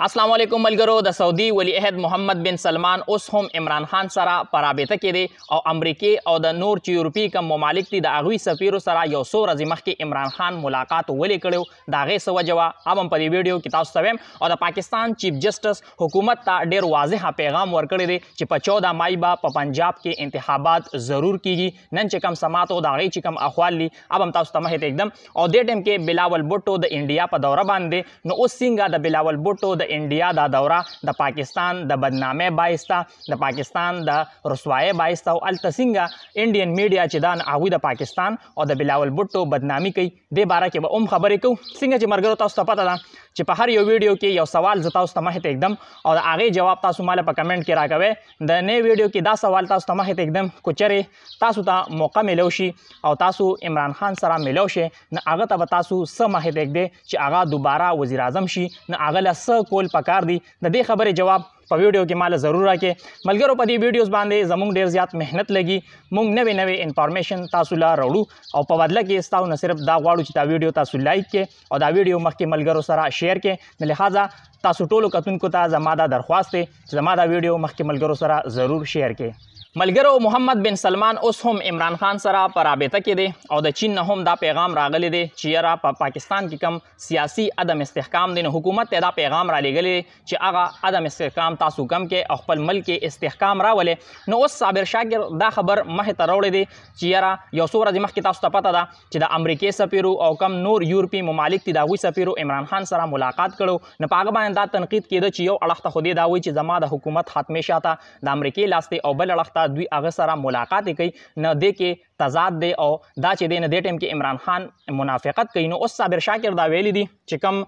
अस्सलाम वालेकुम मलगरो د सऊदी वली عہد محمد بن سلمان اوس هم عمران خان سره په رابطه کې دی او امریکای او د نور چې یورپی کم ممالک دي د هغوی سفیرو سره یو څو ورځې مخکې عمران خان ملاقات ولې کړی د هغې څه وجه وه هم په دې ویډیو کې تاسو ته وایم او د پاکستان چیف جسټس حکومت ته ډېر واضحه پیغام ورکړی دی چې په 14 مای به په پنجاب کې انتخابات ضرور کیږي نن چې کم سماعت او د هغې چې کم احوال دي اب هم تاسو ته مخې ته ایږدم او دې ټایم کې بلاول بوټو د انډیا په دوره باندې نو اوس څنګه د بلاول بوټو د انډیا دا دوره د پاکستان د بدنامۍ باعث ته د پاکستان د رسوایۍ باعث ته او هلته څنګه انډین میډیا چې دا هغوی د پاکستان او د بلاول بوټو بدنامي کوي دې باره کې به هم خبرې کوو څنګه چې ملګرو تاسو ته پته ده چې په هر یو ویډیو کې یو سوال زه تاسو ته مخې ته ایږدم او د هغې جواب تاسو ماله په کمنټ کې راکوئ د نوې ویډیو کې دا سوال تاسو ته مخې ته ایږدم که چېرې تاسو ته موقع میلو شي او تاسو عمران خان سره میلو شئ نو هغه ته به تاسو څه مخې ته ایږدئ چې هغه دوباره وزیر اعظم شي نو هغه له څه کول پکار دي د دې خبرې جواب په ویډیو کې ماله ضرور راکې ملګرو په دې ویډیوز باندې زموږ ډېر زیات محنت لګي موږ نوې انفارمیشن تاسو له راوړو او په بدله کې ستاسو نه صرف دا غواړو چې دا ویډیو تاسو لایک کړئ او دا ویډیو مخکې ملګرو سره شیر کړئ نو لہذا تاسو ټولو کتونکو ته زما دا درخواست دی چې زما دا ویډیو مخکې ملګرو سره ضرور شیر کړئ ملګرو محمد بن سلمان اوس هم عمران خان سره په رابطه کې دی او د چین نه هم دا پیغام راغلی دی چې یاره په پاکستان کې کم سیاسي عدم استحکام دی نو حکومت ته دا پیغام را لیږلی دی چې هغه عدم استحکام تاسو کم کې او خپل ملک کې استحکام راولې نو اوس صابر شاکر دا خبر مخې ته راوړی دی چې یاره یو څو ورځې مخکې تاسو ته پته ده چې د امریکې سفیرو او کم نور یورپي ممالک دي د هغوی سفیرو عمران خان سره ملاقات کړو نو په هغه باندې دا تنقید کېده چې یو اړخ ته خو دې دا وایي چې زما د حکومت حتمې شاته د امریکې لاس دی او بل اړخ ته دوی هغه سره ملاقات کوي نو دې کې تضاد دی او دا چې دی نه دې ټایم کې عمران خان منافقت کوي نو اوس صابر شاکر دا ویلی دي چې کم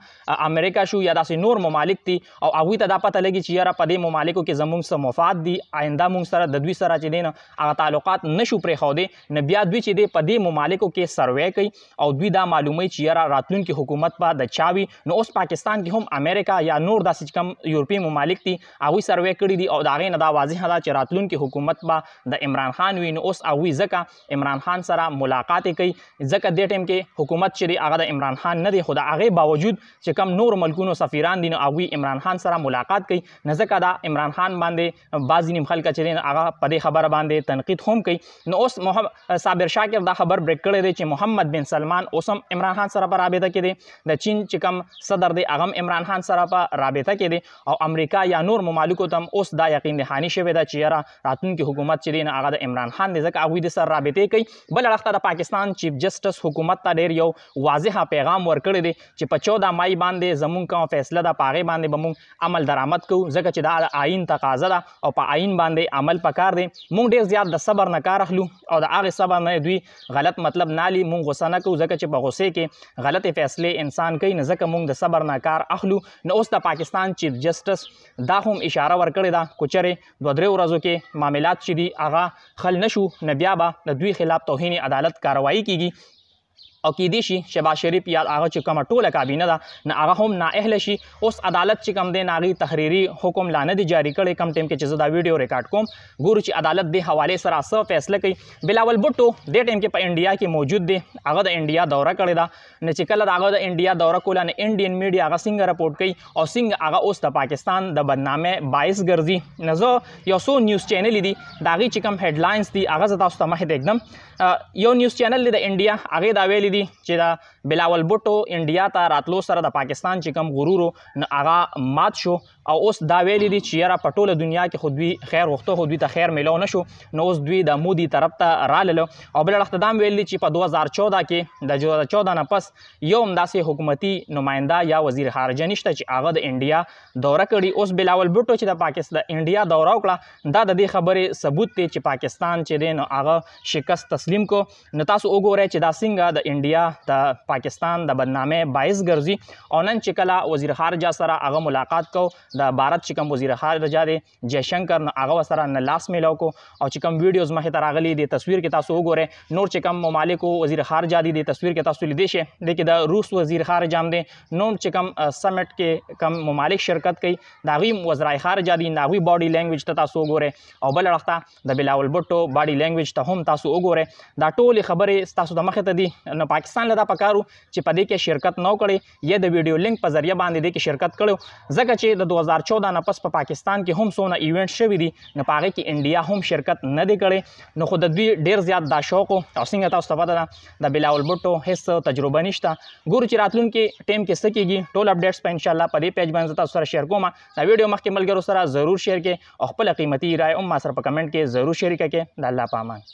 امریکا شو یا داسې نور ممالک دي او هغوی ته دا پته لګي چې یاره په دې ممالکو کې زموږ څه مفاد دي آینده موږ سره د دوی سره چې دی نه هغه تعلقات نشو پرېښودی نو بیا دوی چې دی په دې ممالکو کې سروې کوي او دوی دا معلوموي چې یاره راتلونکي حکومت به د چا وي نو اوس پاکستان کې هم امریکا یا نور داسې کم یورپي ممالک دي هغوی سروې کړي دي او د هغې نه دا واضحه ده چې راتلونکي حکومت به د عمران خان وي نو اوس هغوی ځکه عمران خان سره ملاقات کوي ځکه دې ټایم کې حکومت چې دی هغه د عمران خان نه دی خو د هغې باوجود چې کم نور ملکونو سفیران دي نو هغوی عمران خان سره ملاقات کوي نو ځکه دا عمران خان باندې بعضې نیم خلکه چې دی هغه په دې خبره باندې تنقید هم کوي نو اوس صابر شاکر دا خبر بریک کړی دی چې محمد بن سلمان اوس هم عمران خان سره په رابطه کې دی د چین چې کم صدر دی هغه هم عمران خان سره په رابطه کې دی او امریکا یا نور ممالکو ته هم اوس دا یقین دهاني شوې ده چې یاره راتلونکي حکومت چې دی نه هغه د عمران خان دی ځکه هغوی د سره رابطې کوي بل اړخ ته د پاکستان چیف جسټس حکومت ته ډېر یو واضحه پیغام ورکړی دی چې په 14 مای باندې زموږ کوم فیصله ده په هغې باندې به موږ عمل درآمد کوو ځکه چې دا د آئین تقاضا ده او په آئین باندې عمل پکار دی موږ ډېر زیات د صبر نه کار اخلو او د هغې صبر نه دوی غلط مطلب نالي موږ غصه نه کوو ځکه چې په غصې کې غلطې فیصلې انسان کوي نو ځکه موږ د صبر نه کار اخلو نو اوس د پاکستان چیف جسټس دا هم اشاره ورکړې ده که چېرې 2-3 ورځو کې معاملات چې دي هغه حل نشو نو بیا به د دوی خلاف توهین عدالت کاروایی کیږي او کیدی شي شهباز شریف یا هغه چې کومه ټوله کابینه ده نه هغه هم نااهله شي اوس عدالت چې کوم دی نه هغې تحریري حکم لا نه دی جاري کړی کم ټایم کې چې زه دا ویډیو ریکارډ کوم ګورو چې عدالت دې حوالې سره څه فیصله کوي بلاول بوټو دې ټایم کې په انډیا کې موجود دی هغه د انډیا دوره کړې ده نه چې کله د هغه د انډیا دوره کوله نه انډین میډیا هغه څنګه رپورټ کوي او څنګه هغه اوس د پاکستان د بدنامۍ باعث ګرځي نو زه یو څو نیوز چینلې دي د هغې چې کوم هیډلاینز دي هغه زه تاسو ته مخې ته ایږدم یو نیوز چینل دی د انډیا هغې دا ویلي دي چې دا بلاول بوټو انډیا ته راتلو سره د پاکستان چې کم غرور نو هغه مات شو او اوس دا ویلي دي چې یاره په ټوله دنیا کې خو دوی خیر غوښته خو دوی ته خیر میلو نه شو نو اوس دوی د مودي طرف ته راللو او بل اړخ ته دا هم ویل دي چې په 2014 کې د 2014 نه پس یو هم داسې حکومتي نماینده یا وزیر خارجه نشته چې هغه د انډیا دوره کړي اوس بلاول بوټو چې د پاکستان انډیا دوره وکړه دا د دې خبرې ثبوت دی چې پاکستان چې دی نو هغه شکست تسلیم کو نو تاسو وګورئ چې دا څنګه د انډیا د پاکستان د بدنامۍ باعث ګرځي او نن چې کله وزیر خارجه سره هغه ملاقات کو د بھارت چې کوم وزیر خارجه دی جयशंकर نو هغه سره نه لاس میلاو کو او چې کوم ویډیوز مخې ته راغلي دي تصویر کې تاسو وګورئ نور چې کوم ممالکو وزیر خارجه دي د تصویر کې تاسو لیدئ شئ د کې د روس وزیر خارجه هم دی نور چې کوم سمټ کې کوم ممالک شرکت کوي د هغوی وزرای خارجه دي د هغوی باډي لینګویج ته تاسو وګورئ او بل اړخ ته د بلاول بوټو باډي لینګویج ته هم تاسو وګورئ دا ټولې خبرې ستاسو د مخې ته دي نو پاکستان له دا پکارو چې په دې کې شرکت نه کړي یا د ویډیو لینک په ذریعہ باندې دې کې شرکت کړو ځکه چې د 2014 نه پس په پاکستان کې هم څونه ایونټ شوي دي نو په هغې کې انډیا هم شرکت نه دی کړی نو خو د دوی ډېر زیات دا شوق او څنګه تاسو ته پته ده د بلاول بوټو هیڅ تجربه نشته ګورو چې راتلونکي ټیم کې څه کېږي ټول اپډیټس په انشاءالله په دې پیج باندې تاسو سره شیر کوم دا ویډیو مخکې ملګرو سره ضرور شیر کړئ او خپله قیمتي رایه هم ما سره په کمنټ کې ضرور شریکه کړئ د الله په امان